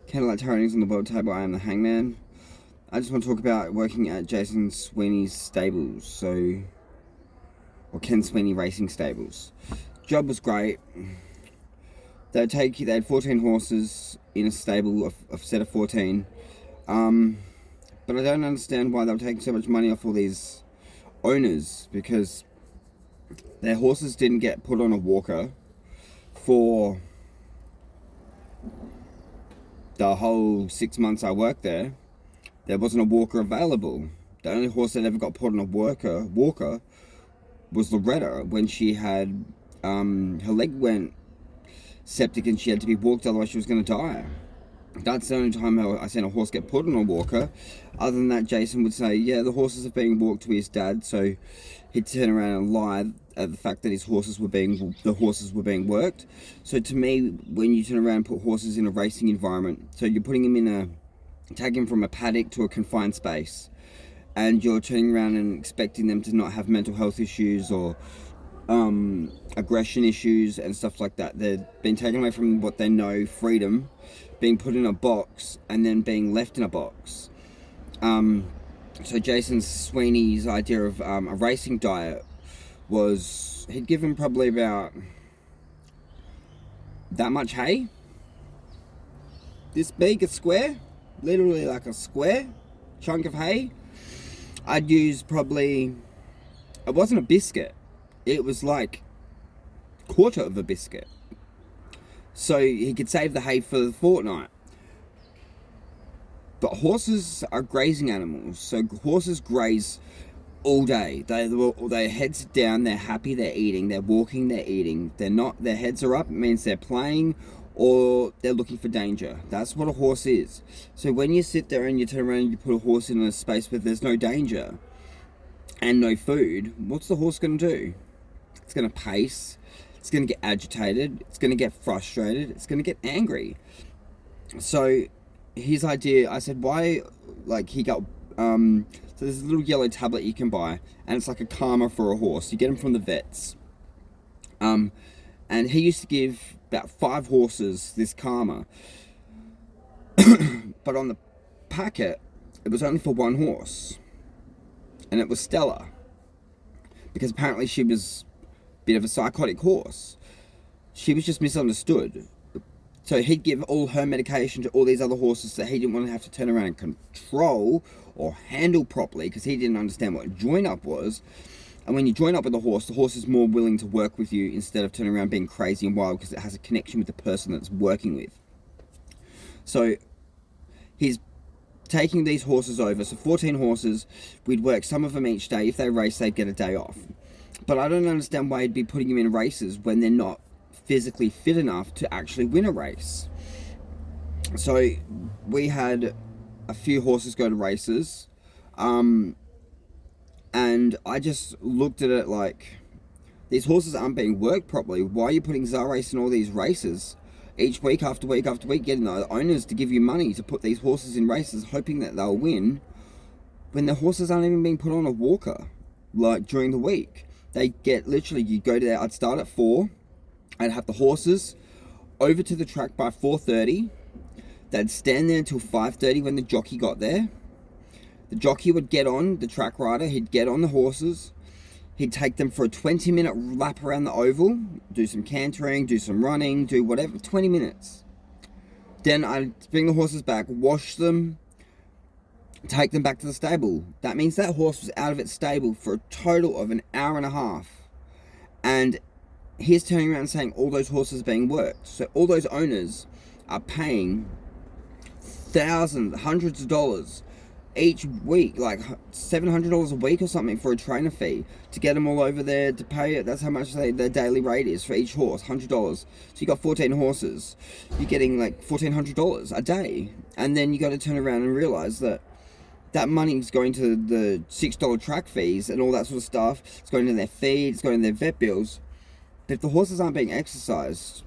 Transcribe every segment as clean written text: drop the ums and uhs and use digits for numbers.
Candlelight Tyrants on the World Table. I am the Hangman. I just want to talk about working at Jason Sweeney's stables, or Ken Sweeney Racing Stables. Job was great. They had 14 horses in a stable of a set of 14. But I don't understand why they were taking so much money off all these owners, because their horses didn't get put on a walker for the whole 6 months I worked there. There wasn't a walker available. The only horse that ever got put on a walker was Loretta, when she had her leg went septic and she had to be walked, otherwise she was going to die. That's the only time I seen a horse get put on a walker. Other than that, Jason would say, yeah, the horses are being walked to his dad, so he'd turn around and lie at the fact that the horses were being worked. So to me, when you turn around and put horses in a racing environment, so you're putting them taking them from a paddock to a confined space, and you're turning around and expecting them to not have mental health issues or aggression issues and stuff like that. They're being taken away from what they know, freedom, being put in a box and then being left in a box. So Jason Sweeney's idea of a racing diet was, he'd give him probably about that much hay, this big, a square, literally like a square chunk of hay. I'd use probably, it wasn't a biscuit, it was like a quarter of a biscuit, so he could save the hay for the fortnight. But horses are grazing animals, so horses graze all day. Their heads are down, they're happy, they're eating, they're walking, they're eating. They're not, their heads are up, it means they're playing or they're looking for danger. That's what a horse is. So when you sit there and you turn around and you put a horse in a space where there's no danger and no food, what's the horse going to do? It's going to pace, it's going to get agitated, it's going to get frustrated, it's going to get angry. So his idea, I said, why, like, he got, so there's a little yellow tablet you can buy, and it's like a calmer for a horse. You get them from the vets. And he used to give about 5 horses this calmer. But on the packet, it was only for 1 horse. And it was Stella. Because apparently she was a bit of a psychotic horse. She was just misunderstood. So he'd give all her medication to all these other horses that he didn't want to have to turn around and control or handle properly, because he didn't understand what a join up was. And when you join up with the horse is more willing to work with you instead of turning around being crazy and wild, because it has a connection with the person that's working with. So he's taking these horses over. So 14 horses, we'd work some of them each day. If they race, they'd get a day off. But I don't understand why he'd be putting them in races when they're not physically fit enough to actually win a race. So we had a few horses go to races, and I just looked at it like, these horses aren't being worked properly. Why are you putting Zarace in all these races each week after week after week, getting the owners to give you money to put these horses in races hoping that they'll win, when the horses aren't even being put on a walker like during the week? They get, literally, you go to there, I'd start at 4, I'd have the horses over to the track by 4:30. They'd stand there until 5:30 when the jockey got there. The jockey would get on, the track rider, he'd get on the horses. He'd take them for a 20-minute lap around the oval, do some cantering, do some running, do whatever, 20 minutes. Then I'd bring the horses back, wash them, take them back to the stable. That means that horse was out of its stable for a total of an hour and a half. And he's turning around saying all those horses are being worked. So all those owners are paying thousands, hundreds of dollars each week, like $700 a week or something for a trainer fee to get them all over there to pay it. That's how much their daily rate is for each horse, $100. So you got 14 horses, you're getting like $1,400 a day. And then you got to turn around and realize that that money's going to the $6 track fees and all that sort of stuff. It's going to their feed, it's going to their vet bills. But if the horses aren't being exercised,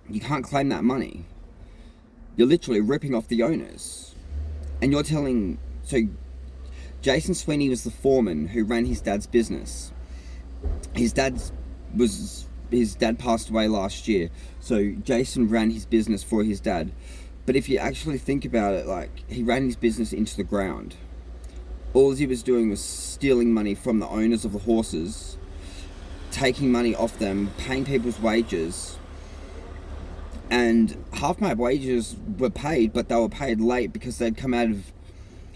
you can't claim that money. You're literally ripping off the owners. And you're telling, so Jason Sweeney was the foreman who ran his dad's business. His dad passed away last year, so Jason ran his business for his dad. But if you actually think about it, like, he ran his business into the ground. All he was doing was stealing money from the owners of the horses, taking money off them, paying people's wages. And half my wages were paid, but they were paid late because they'd come out of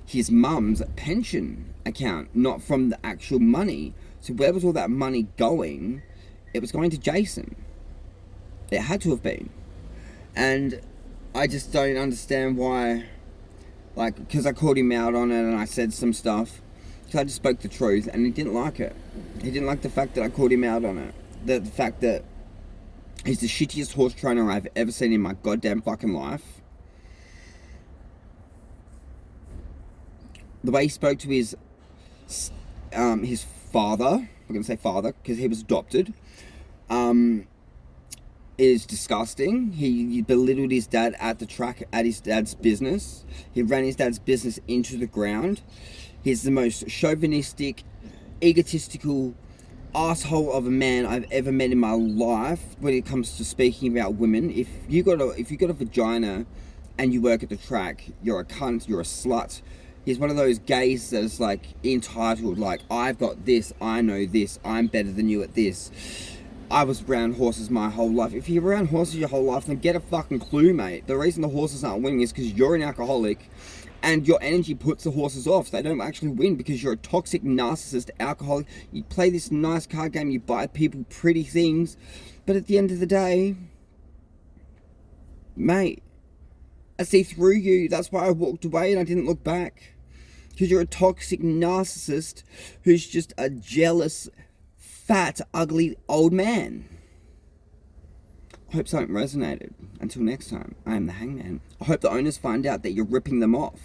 his mum's pension account, not from the actual money. So where was all that money going? It was going to Jason. It had to have been. And I just don't understand why, like, because I called him out on it and I said some stuff, because I just spoke the truth, and he didn't like it. He didn't like the fact that I called him out on it. The fact that he's the shittiest horse trainer I've ever seen in my goddamn fucking life. The way he spoke to his father, we're going to say father, because he was adopted, is disgusting. He belittled his dad at the track, at his dad's business. He ran his dad's business into the ground. He's the most chauvinistic, egotistical asshole of a man I've ever met in my life when it comes to speaking about women. If you got a vagina and you work at the track, you're a cunt, you're a slut. He's one of those gays that is like entitled, like, I've got this, I know this, I'm better than you at this. I was around horses my whole life. If you're around horses your whole life, then get a fucking clue, mate. The reason the horses aren't winning is because you're an alcoholic and your energy puts the horses off. They don't actually win because you're a toxic narcissist alcoholic. You play this nice card game, you buy people pretty things, but at the end of the day, mate, I see through you. That's why I walked away and I didn't look back. Because you're a toxic narcissist who's just a jealous, fat, ugly old man. I hope something resonated. Until next time, I am the Hangman. I hope the owners find out that you're ripping them off.